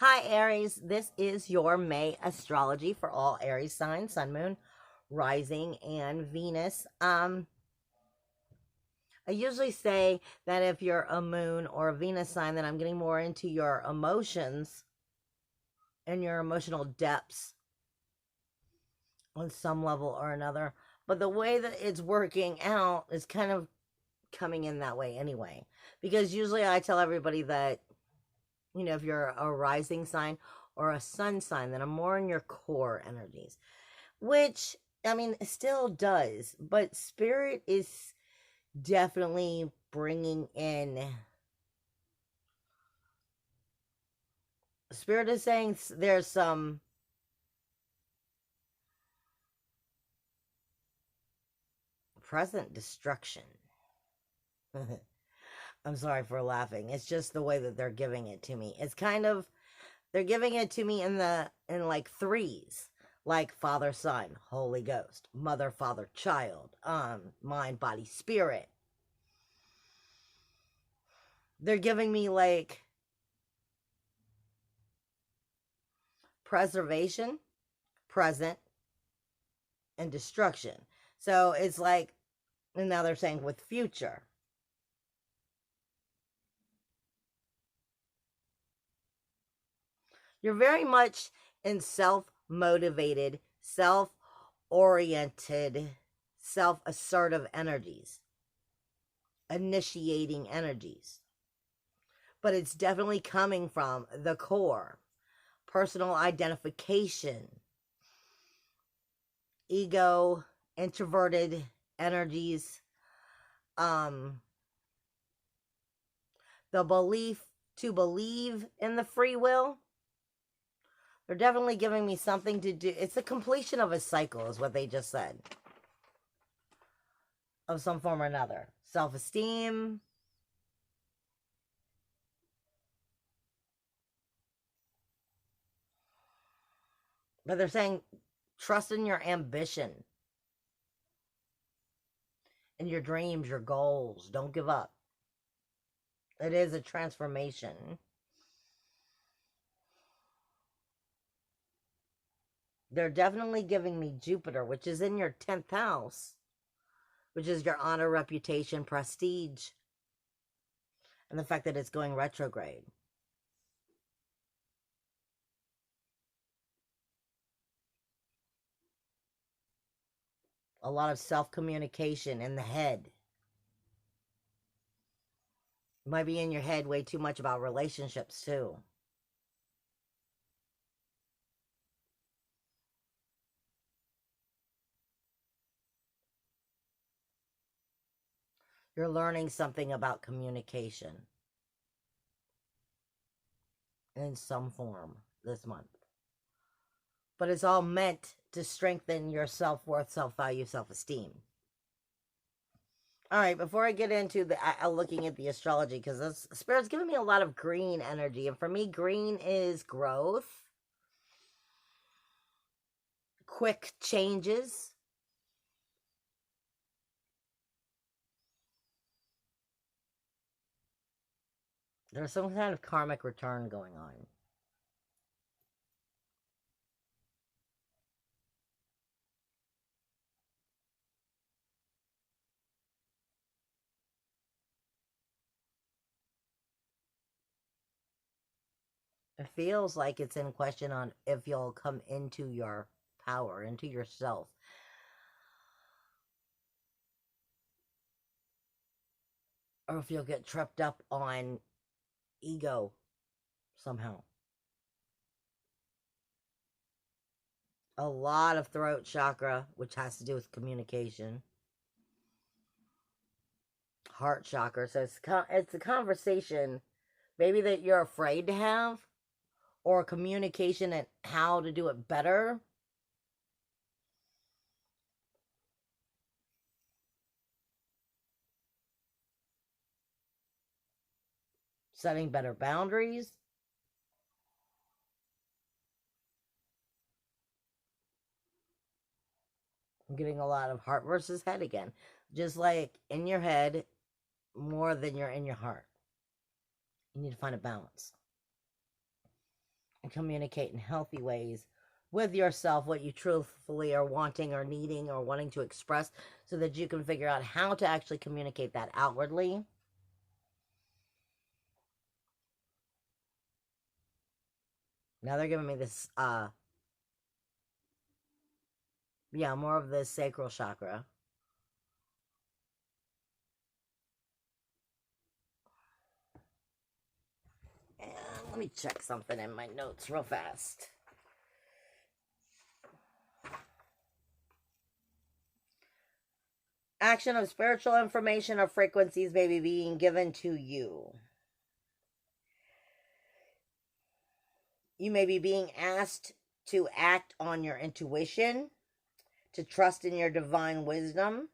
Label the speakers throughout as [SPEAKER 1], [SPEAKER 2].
[SPEAKER 1] Hi, Aries. This is your May astrology for all Aries signs, Sun, Moon, Rising, and Venus. I usually say that if you're a Moon or a Venus sign, then I'm getting more into your emotions and your emotional depths on some level or another. But the way that it's working out is kind of coming in that way anyway. Because usually I tell everybody that, if you're a rising sign or a sun sign, then I'm more in your core energies, which, I mean, it still does, but spirit is definitely bringing in. Spirit is saying there's some present destruction. I'm sorry for laughing. It's just the way that they're giving it to me. It's kind of, they're giving it to me in like threes, like Father, Son, Holy Ghost, Mother, Father, Child, mind, body, spirit. They're giving me like preservation, present, and destruction. So it's like, and now they're saying with future. You're very much in self-motivated, self-oriented, self-assertive energies, initiating energies. But it's definitely coming from the core, personal identification, ego, introverted energies, the belief to believe in the free will. They're definitely giving me something to do. It's the completion of a cycle, is what they just said. Of some form or another. Self-esteem. But they're saying trust in your ambition. And your dreams, your goals. Don't give up. It is a transformation. They're definitely giving me Jupiter, which is in your 10th house, which is your honor, reputation, prestige, and the fact that it's going retrograde. A lot of self-communication in the head. You might be in your head way too much about relationships, too. You're learning something about communication in some form this month. But it's all meant to strengthen your self-worth, self-value, self-esteem. All right, before I get into the looking at the astrology, because this Spirit's giving me a lot of green energy, and for me, green is growth, quick changes. There's some kind of karmic return going on. It feels like it's in question on if you'll come into your power, into yourself. Or if you'll get tripped up on ego somehow. A lot of throat chakra, which has to do with communication. Heart chakra. So it's a conversation maybe that you're afraid to have, or communication and how to do it better. Setting better boundaries. I'm getting a lot of heart versus head again. Just like in your head more than you're in your heart. You need to find a balance. communicate in healthy ways with yourself what you truthfully are wanting or needing or wanting to express, so that you can figure out how to actually communicate that outwardly. Now they're giving me this, yeah, more of the sacral chakra. And let me check something in my notes real fast. Action of spiritual information or frequencies may be being given to you. You may be being asked to act on your intuition, to trust in your divine wisdom.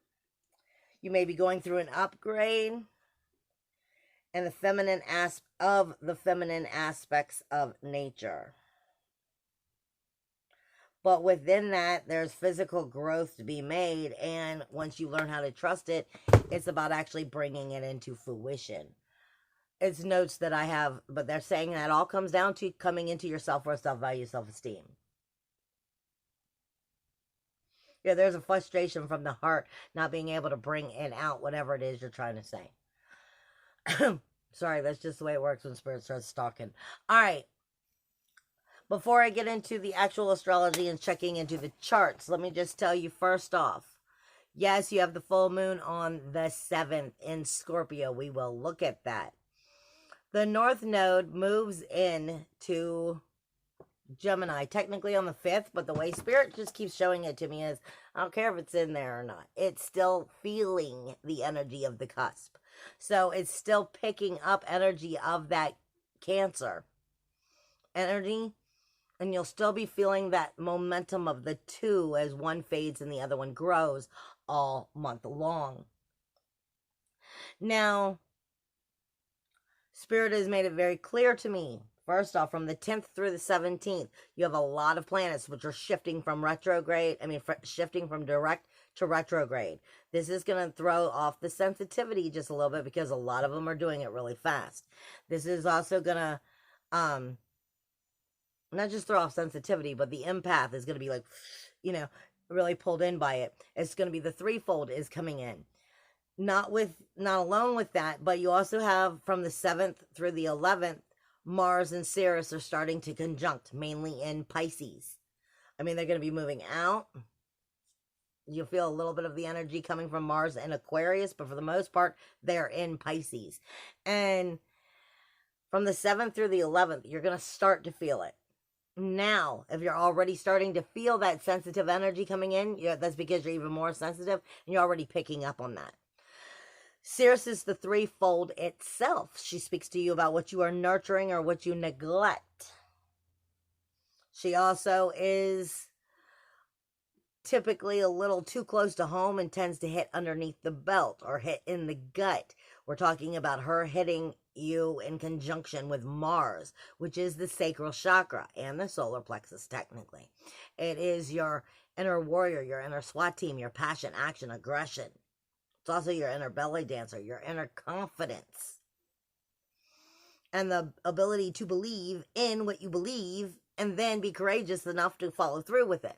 [SPEAKER 1] You may be going through an upgrade and the feminine aspects of nature. But within that, there's physical growth to be made. And once you learn how to trust it, it's about actually bringing it into fruition. It's notes that I have, but they're saying that all comes down to coming into your self-worth, self-value, self-esteem. Yeah, there's a frustration from the heart not being able to bring it out, whatever it is you're trying to say. Sorry, that's just the way it works when Spirit starts talking. All right. Before I get into the actual astrology and checking into the charts, let me just tell you first off. Yes, you have the full moon on the 7th in Scorpio. We will look at that. The North Node moves in to Gemini, technically on the 5th, but the way Spirit just keeps showing it to me is, I don't care if it's in there or not. It's still feeling the energy of the cusp. So it's still picking up energy of that Cancer energy, and you'll still be feeling that momentum of the two as one fades and the other one grows all month long. Now, Spirit has made it very clear to me. First off, from the 10th through the 17th, you have a lot of planets which are shifting from retrograde, shifting from direct to retrograde. This is going to throw off the sensitivity just a little bit because a lot of them are doing it really fast. This is also going to, not just throw off sensitivity, but the empath is going to be like, really pulled in by it. It's going to be the threefold is coming in. Not alone with that, but you also have from the 7th through the 11th, Mars and Ceres are starting to conjunct, mainly in Pisces. They're going to be moving out. You'll feel a little bit of the energy coming from Mars and Aquarius, but for the most part, they're in Pisces. And from the 7th through the 11th, you're going to start to feel it. Now, if you're already starting to feel that sensitive energy coming in, that's because you're even more sensitive, and you're already picking up on that. Ceres is the threefold itself. She speaks to you about what you are nurturing or what you neglect. She also is typically a little too close to home and tends to hit underneath the belt or hit in the gut. We're talking about her hitting you in conjunction with Mars, which is the sacral chakra and the solar plexus technically. It is your inner warrior, your inner SWAT team, your passion, action, aggression. It's also your inner belly dancer, your inner confidence, and the ability to believe in what you believe and then be courageous enough to follow through with it.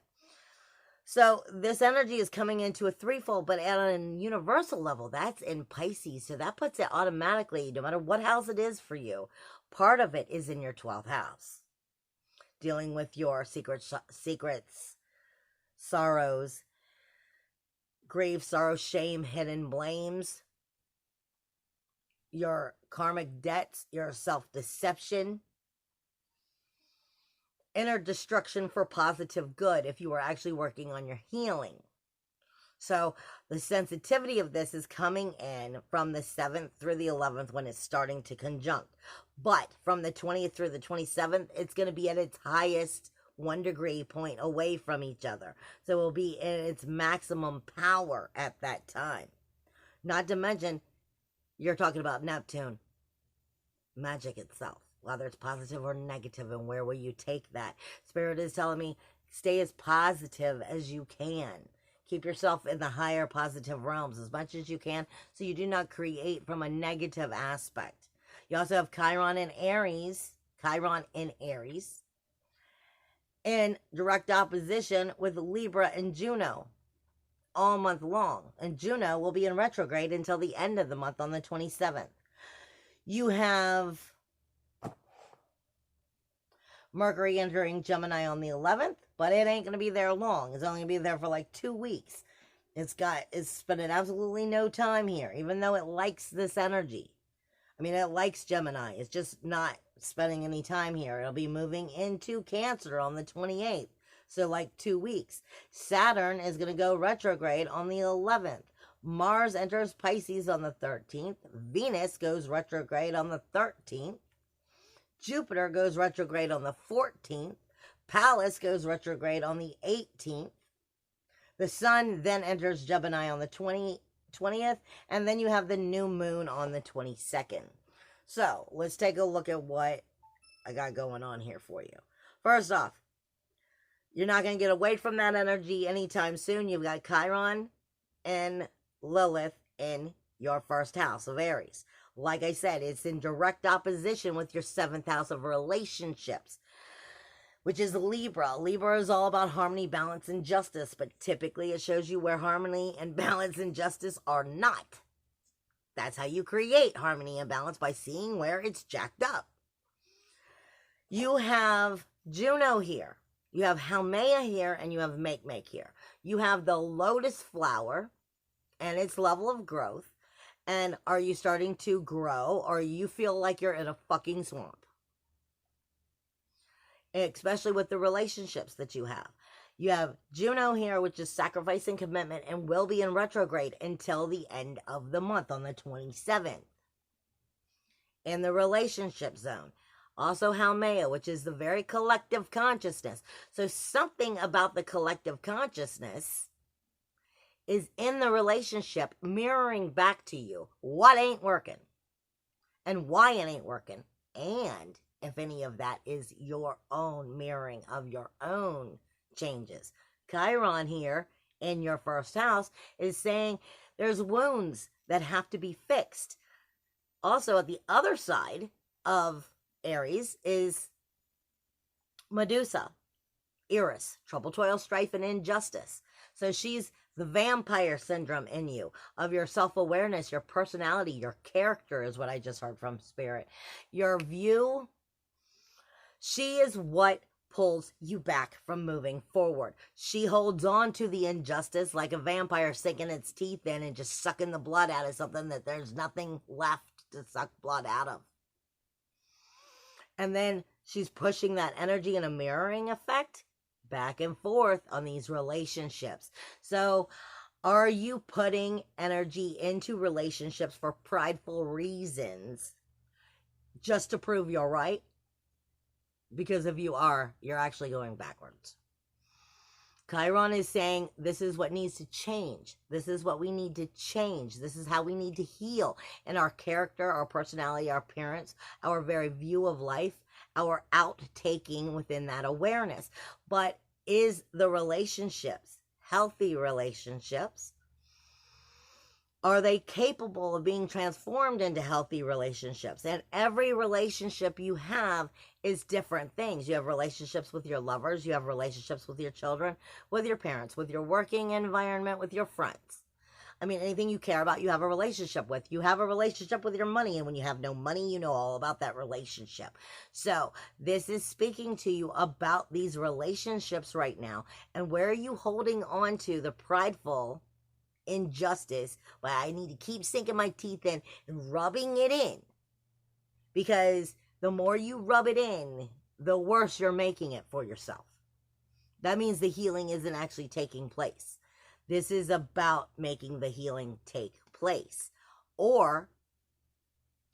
[SPEAKER 1] So this energy is coming into a threefold, but at a universal level, that's in Pisces. So that puts it automatically, no matter what house it is for you, part of it is in your 12th house. Dealing with your secrets, sorrows, grief, sorrow, shame, hidden blames, your karmic debts, your self-deception, inner destruction for positive good if you are actually working on your healing. So the sensitivity of this is coming in from the 7th through the 11th when it's starting to conjunct. But from the 20th through the 27th, it's going to be at its highest 1 degree point away from each other. So it will be in its maximum power at that time. Not to mention, you're talking about Neptune, magic itself, whether it's positive or negative, and where will you take that? Spirit is telling me, stay as positive as you can. Keep yourself in the higher positive realms as much as you can so you do not create from a negative aspect. You also have Chiron in Aries. in direct opposition with Libra and Juno all month long. And Juno will be in retrograde until the end of the month on the 27th. You have Mercury entering Gemini on the 11th, but it ain't going to be there long. It's only going to be there for like 2 weeks. It's spending absolutely no time here, even though it likes this energy. I mean, it likes Gemini. It's just not spending any time here. It'll be moving into Cancer on the 28th. So like 2 weeks. Saturn is going to go retrograde on the 11th. Mars enters Pisces on the 13th. Venus goes retrograde on the 13th. Jupiter goes retrograde on the 14th. Pallas goes retrograde on the 18th. The Sun then enters Gemini on the 20th. And then you have the new moon on the 22nd. So let's take a look at what I got going on here for you. First off, you're not going to get away from that energy anytime soon. You've got Chiron and Lilith in your first house of Aries. Like I said, it's in direct opposition with your 7th house of relationships, which is Libra. Libra is all about harmony, balance, and justice, but typically it shows you where harmony and balance and justice are not. That's how you create harmony and balance, by seeing where it's jacked up. You have Juno here. You have Haumea here, and you have Make here. You have the lotus flower and its level of growth. And are you starting to grow, or you feel like you're in a fucking swamp? Especially with the relationships that you have. You have Juno here, which is sacrifice and commitment, and will be in retrograde until the end of the month on the 27th. In the relationship zone. Also Haumea, which is the very collective consciousness. So something about the collective consciousness is in the relationship mirroring back to you what ain't working and why it ain't working. And if any of that is your own mirroring of your own changes. Chiron here in your first house is saying there's wounds that have to be fixed. Also, at the other side of Aries is Medusa, Eris, trouble, toil, strife, and injustice. So she's the vampire syndrome in you, of your self-awareness, your personality, your character is what I just heard from Spirit. Your view, she is what pulls you back from moving forward. She holds on to the injustice like a vampire sinking its teeth in and just sucking the blood out of something that there's nothing left to suck blood out of. And then she's pushing that energy in a mirroring effect back and forth on these relationships. So are you putting energy into relationships for prideful reasons just to prove you're right? Because if you are, you're actually going backwards. Chiron is saying this is what needs to change. This is what we need to change. This is how we need to heal in our character, our personality, our appearance, our very view of life, our outtaking within that awareness. But is the relationships, healthy relationships, are they capable of being transformed into healthy relationships? And every relationship you have is different things. You have relationships with your lovers. You have relationships with your children, with your parents, with your working environment, with your friends. I mean, anything you care about, you have a relationship with. You have a relationship with your money. And when you have no money, you know all about that relationship. So this is speaking to you about these relationships right now. And where are you holding on to the prideful injustice? But I need to keep sinking my teeth in and rubbing it in, because the more you rub it in, the worse you're making it for yourself. That means the healing isn't actually taking place. This is about making the healing take place, or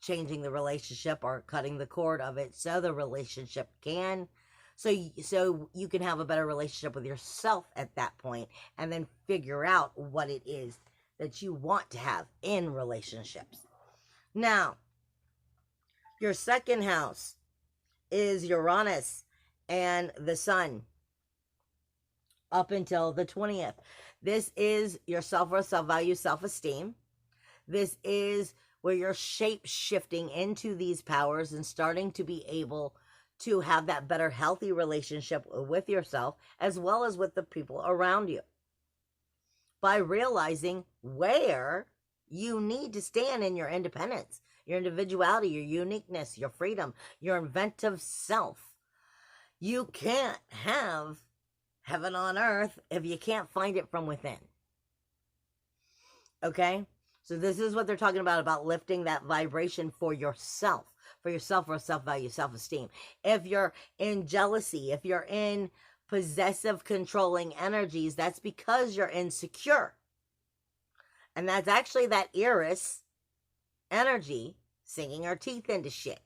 [SPEAKER 1] changing the relationship or cutting the cord of it so the relationship can, so you can have a better relationship with yourself at that point, and then figure out what it is that you want to have in relationships. Now, your second house is Uranus and the Sun up until the 20th. This is your self-worth, self-value, self-esteem. This is where you're shape-shifting into these powers and starting to be able to have that better, healthy relationship with yourself as well as with the people around you, by realizing where you need to stand in your independence, your individuality, your uniqueness, your freedom, your inventive self. You can't have heaven on earth if you can't find it from within. Okay? So this is what they're talking about lifting that vibration for yourself, for self-value, self-esteem. If you're in jealousy, if you're in possessive, controlling energies, that's because you're insecure. And that's actually that Aries energy sinking our teeth into shit.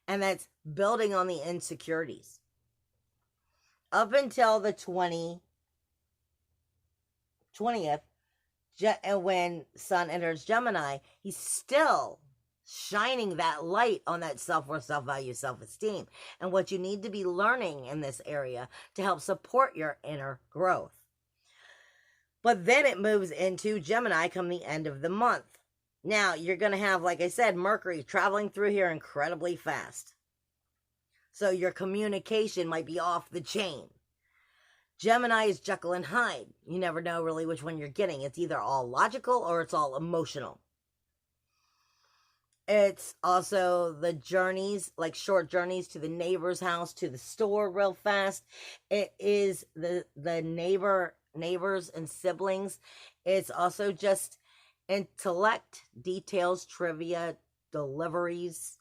[SPEAKER 1] And that's building on the insecurities. Up until the 20th, when Sun enters Gemini, he's still shining that light on that self-worth, self-value, self-esteem, and what you need to be learning in this area to help support your inner growth. But then it moves into Gemini come the end of the month. Now, you're going to have, like I said, Mercury traveling through here incredibly fast. So your communication might be off the chain. Gemini is Jekyll and Hyde. You never know really which one you're getting. It's either all logical or it's all emotional. It's also the journeys, like short journeys to the neighbor's house, to the store real fast. It is the neighbors and siblings. It's also just intellect, details, trivia, deliveries.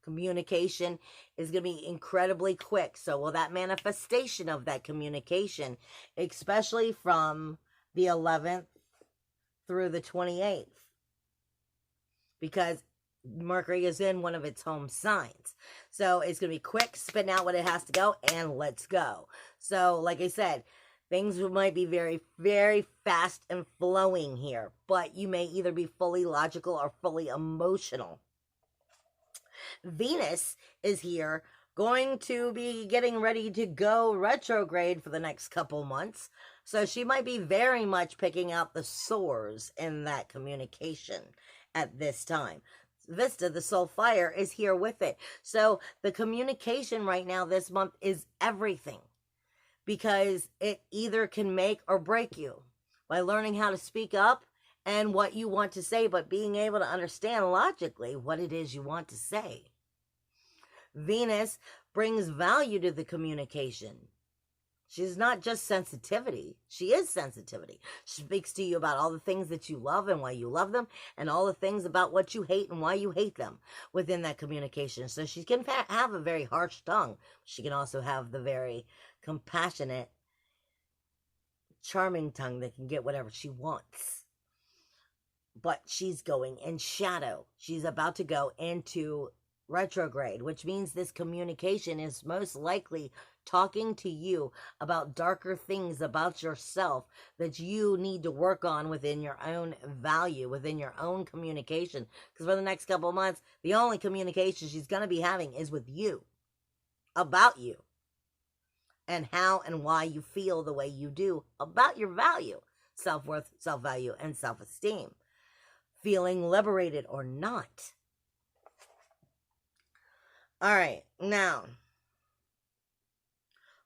[SPEAKER 1] Communication is going to be incredibly quick. So will that manifestation of that communication, especially from the 11th through the 28th, because Mercury is in one of its home signs. So it's going to be quick, spitting out what it has to go, and let's go. So like I said, things might be very, very fast and flowing here, but you may either be fully logical or fully emotional. Venus is here, going to be getting ready to go retrograde for the next couple months. So she might be very much picking out the sores in that communication at this time. Vista, the soul fire, is here with it. So the communication right now this month is everything, because it either can make or break you by learning how to speak up and what you want to say, but being able to understand logically what it is you want to say. Venus brings value to the communication. She's not just sensitivity. She is sensitivity. She speaks to you about all the things that you love and why you love them, and all the things about what you hate and why you hate them within that communication. So she can have a very harsh tongue. She can also have the very compassionate, charming tongue that can get whatever she wants. But she's going in shadow. She's about to go into retrograde, which means this communication is most likely talking to you about darker things about yourself that you need to work on within your own value, within your own communication. Because for the next couple of months, the only communication she's going to be having is with you, about you, and how and why you feel the way you do about your value, self-worth, self-value, and self-esteem. Feeling liberated or not. All right, now,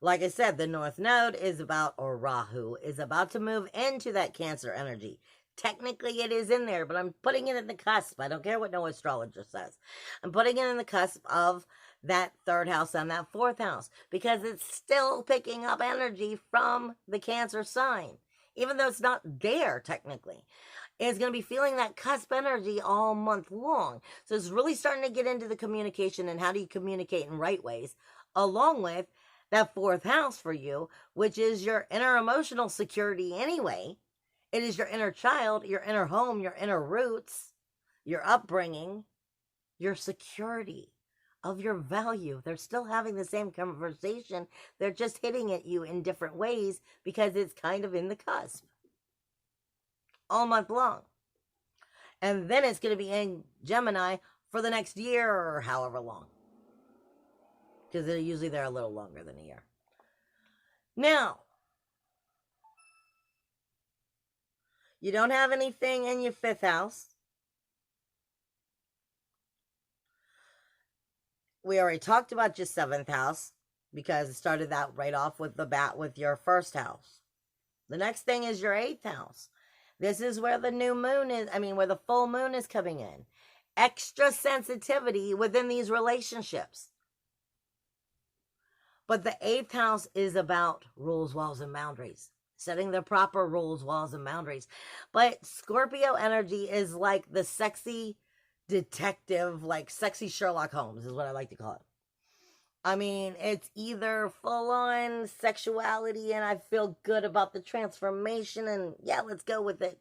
[SPEAKER 1] like I said, the North Node is about, or Rahu, is about to move into that Cancer energy. Technically, it is in there, but I'm putting it in the cusp. I don't care what no astrologer says. I'm putting it in the cusp of that third house and that fourth house, because it's still picking up energy from the Cancer sign, even though it's not there technically. It's going to be feeling that cusp energy all month long. So it's really starting to get into the communication and how do you communicate in right ways, along with that fourth house for you, which is your inner emotional security anyway. It is your inner child, your inner home, your inner roots, your upbringing, your security of your value. They're still having the same conversation. They're just hitting at you in different ways because it's kind of in the cusp all month long. And then it's going to be in Gemini for the next year or however long, because they're usually there a little longer than a year. Now, you don't have anything in your fifth house. we already talked about your 7th house because it started that right off with the bat with your 1st house. The next thing is your 8th house. This is where the new moon is, where the full moon is coming in. Extra sensitivity within these relationships. But the 8th house is about rules, walls, and boundaries. Setting the proper rules, walls, and boundaries. But Scorpio energy is like the sexy detective, like sexy Sherlock Holmes is what I like to call it. It's either full-on sexuality and I feel good about the transformation and yeah, let's go with it.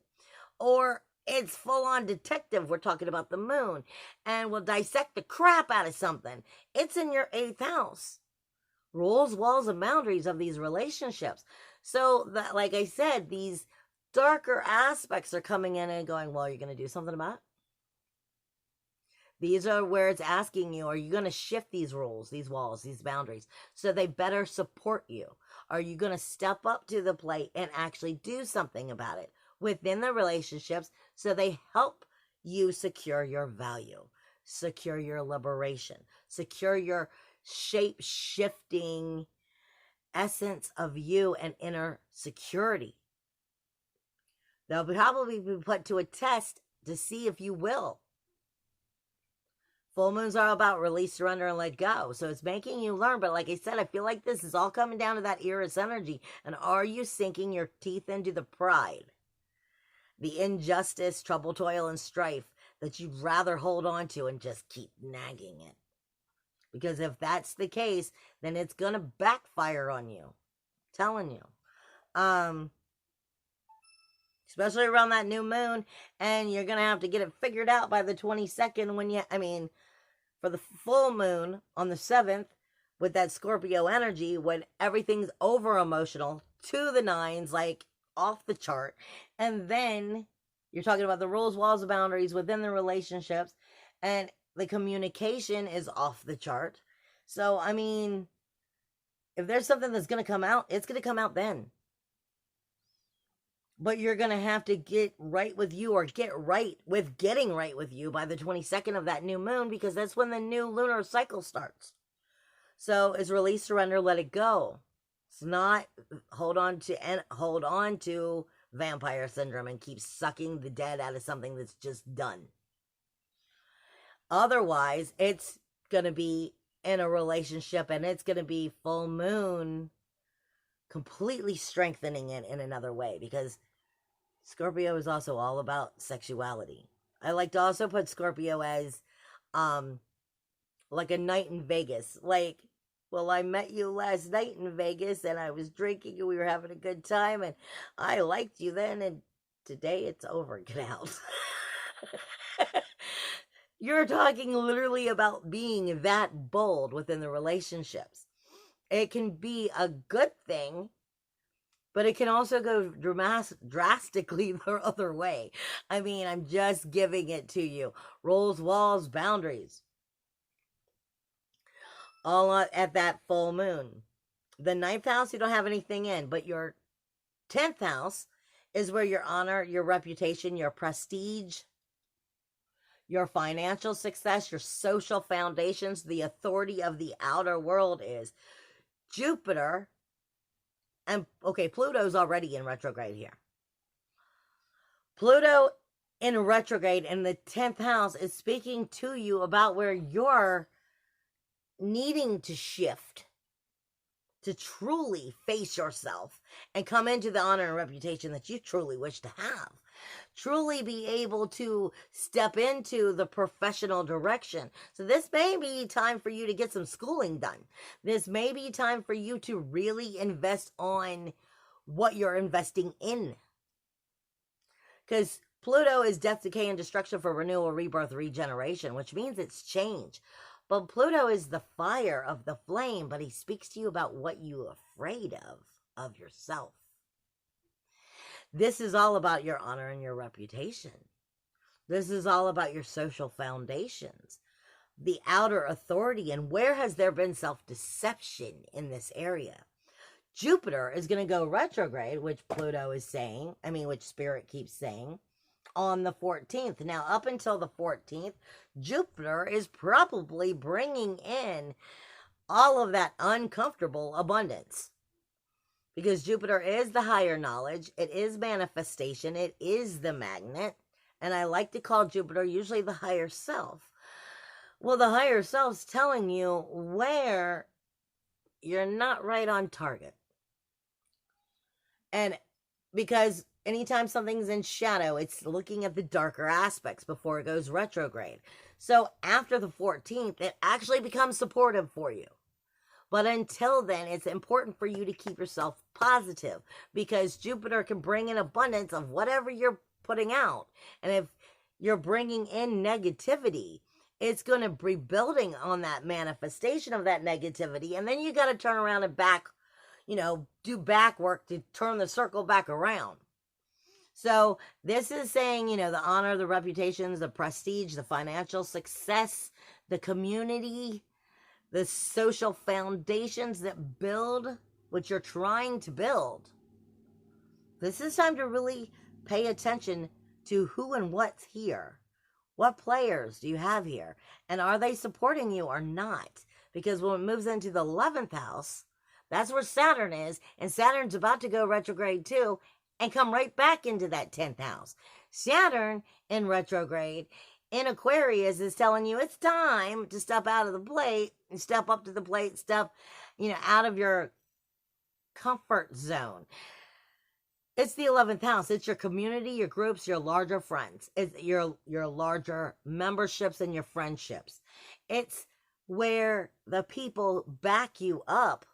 [SPEAKER 1] Or it's full-on detective. We're talking about the moon and we'll dissect the crap out of something. It's in your 8th house. Rules, walls, and boundaries of these relationships. So that, like I said, these darker aspects are coming in and going, well, you're going to do something about it? These are where it's asking you, are you going to shift these rules, these walls, these boundaries, so they better support you? Are you going to step up to the plate and actually do something about it within the relationships so they help you secure your value, secure your liberation, secure your shape-shifting essence of you and inner security? They'll probably be put to a test to see if you will. Full moons are about release, surrender, and let go. So it's making you learn. But like I said, I feel like this is all coming down to that Aries energy. And are you sinking your teeth into the pride, the injustice, trouble, toil, and strife that you'd rather hold on to and just keep nagging it? Because if that's the case, then it's going to backfire on you. I'm telling you. Especially around that new moon. And you're going to have to get it figured out by the 22nd when you, for the full moon on the 7th with that Scorpio energy, when everything's over emotional to the nines, like off the chart. And then you're talking about the rules, walls, and boundaries within the relationships. And the communication is off the chart. So, if there's something that's going to come out, it's going to come out then. But you're going to have to get right with you, or get right with getting right with you by the 22nd of that new moon, because that's when the new lunar cycle starts. So it's release, surrender, let it go. It's not hold on to vampire syndrome and keep sucking the dead out of something that's just done. Otherwise, it's going to be in a relationship and it's going to be full moon completely strengthening it in another way, because Scorpio is also all about sexuality. I like to also put Scorpio as like a night in Vegas. Like, well, I met you last night in Vegas and I was drinking and we were having a good time and I liked you then, and today it's over. Get out. You're talking literally about being that bold within the relationships. It can be a good thing, but it can also go drastically the other way. I'm just giving it to you. Rules, walls, boundaries. All at that full moon. The 9th house, you don't have anything in, but your 10th house is where your honor, your reputation, your prestige, your financial success, your social foundations, the authority of the outer world is. Jupiter, and okay, Pluto's already in retrograde here. Pluto in retrograde in the 10th house is speaking to you about where you're needing to shift to truly face yourself and come into the honor and reputation that you truly wish to have. Truly be able to step into the professional direction. So this may be time for you to get some schooling done. This may be time for you to really invest on what you're investing in. Because Pluto is death, decay, and destruction for renewal, rebirth, regeneration, which means it's change. But Pluto is the fire of the flame, but he speaks to you about what you're afraid of yourself. This is all about your honor and your reputation. This is all about your social foundations, the outer authority, and where has there been self-deception in this area? Jupiter is going to go retrograde, which Pluto is saying, which Spirit keeps saying, on the 14th. Now, up until the 14th, Jupiter is probably bringing in all of that uncomfortable abundance. Because Jupiter is the higher knowledge, it is manifestation, it is the magnet, and I like to call Jupiter usually the higher self. Well, the higher self's telling you where you're not right on target. And because anytime something's in shadow, it's looking at the darker aspects before it goes retrograde. So after the 14th, it actually becomes supportive for you. But until then, it's important for you to keep yourself positive, because Jupiter can bring in abundance of whatever you're putting out. And if you're bringing in negativity, it's going to be building on that manifestation of that negativity. And then you got to turn around and do back work to turn the circle back around. So this is saying, the honor, the reputations, the prestige, the financial success, the community, the social foundations that build what you're trying to build. This is time to really pay attention to who and what's here. What players do you have here? And are they supporting you or not? Because when it moves into the 11th house, that's where Saturn is. And Saturn's about to go retrograde too and come right back into that 10th house. Saturn in retrograde in Aquarius is telling you it's time to step out of the plate and step up to the plate, step, out of your comfort zone. It's the 11th house. It's your community, your groups, your larger friends. It's your larger memberships and your friendships. It's where the people back you up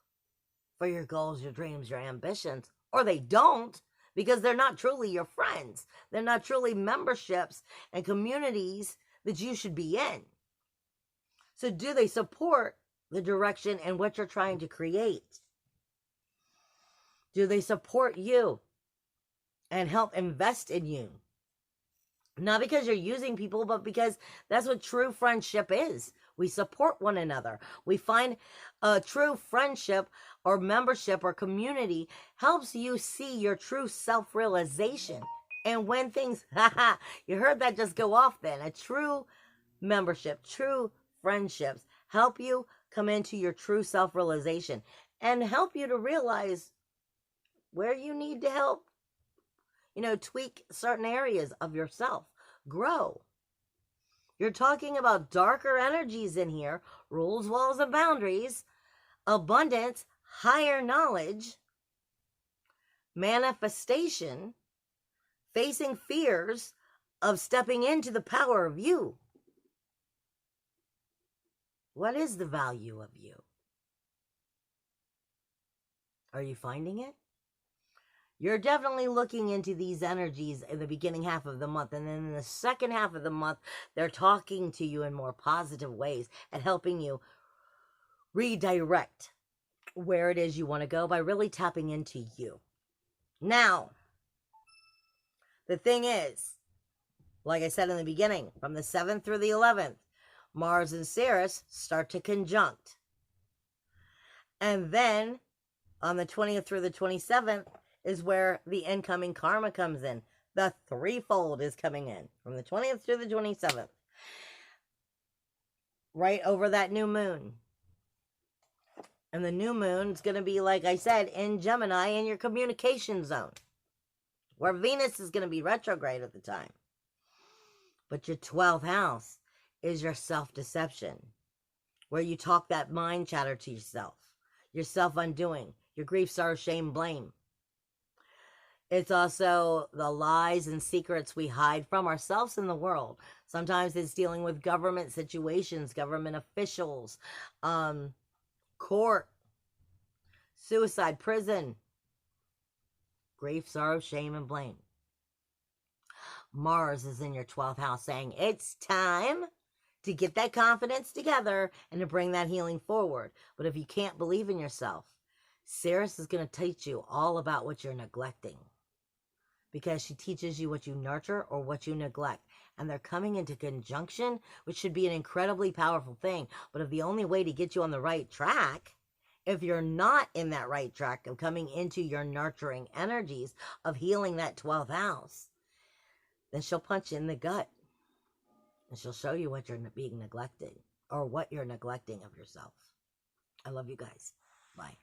[SPEAKER 1] for your goals, your dreams, your ambitions, or they don't, because they're not truly your friends. They're not truly memberships and communities that you should be in. So do they support the direction and what you're trying to create? Do they support you and help invest in you? Not because you're using people, but because that's what true friendship is. We support one another. We find a true friendship or membership or community helps you see your true self-realization. And when things, you heard that just go off then. A true membership, true friendships help you come into your true self-realization and help you to realize where you need to help, tweak certain areas of yourself, grow. You're talking about darker energies in here, rules, walls, and boundaries, abundance, higher knowledge, manifestation, facing fears of stepping into the power of you. What is the value of you? Are you finding it? You're definitely looking into these energies in the beginning half of the month. And then in the second half of the month, they're talking to you in more positive ways and helping you redirect where it is you want to go by really tapping into you. Now, the thing is, like I said in the beginning, from the 7th through the 11th, Mars and Ceres start to conjunct. And then on the 20th through the 27th, is where the incoming karma comes in. The threefold is coming in from the 20th to the 27th. Right over that new moon. And the new moon is going to be, like I said, in Gemini in your communication zone. Where Venus is going to be retrograde at the time. But your 12th house is your self-deception. Where you talk that mind chatter to yourself. Your self-undoing. Your grief, sorrow, shame, blame. It's also the lies and secrets we hide from ourselves in the world. Sometimes it's dealing with government situations, government officials, court, suicide, prison, grief, sorrow, shame, and blame. Mars is in your 12th house saying it's time to get that confidence together and to bring that healing forward. But if you can't believe in yourself, Ceres is going to teach you all about what you're neglecting. Because she teaches you what you nurture or what you neglect. And they're coming into conjunction, which should be an incredibly powerful thing. But if the only way to get you on the right track, if you're not in that right track of coming into your nurturing energies of healing that 12th house, then she'll punch you in the gut. And she'll show you what you're being neglected or what you're neglecting of yourself. I love you guys. Bye.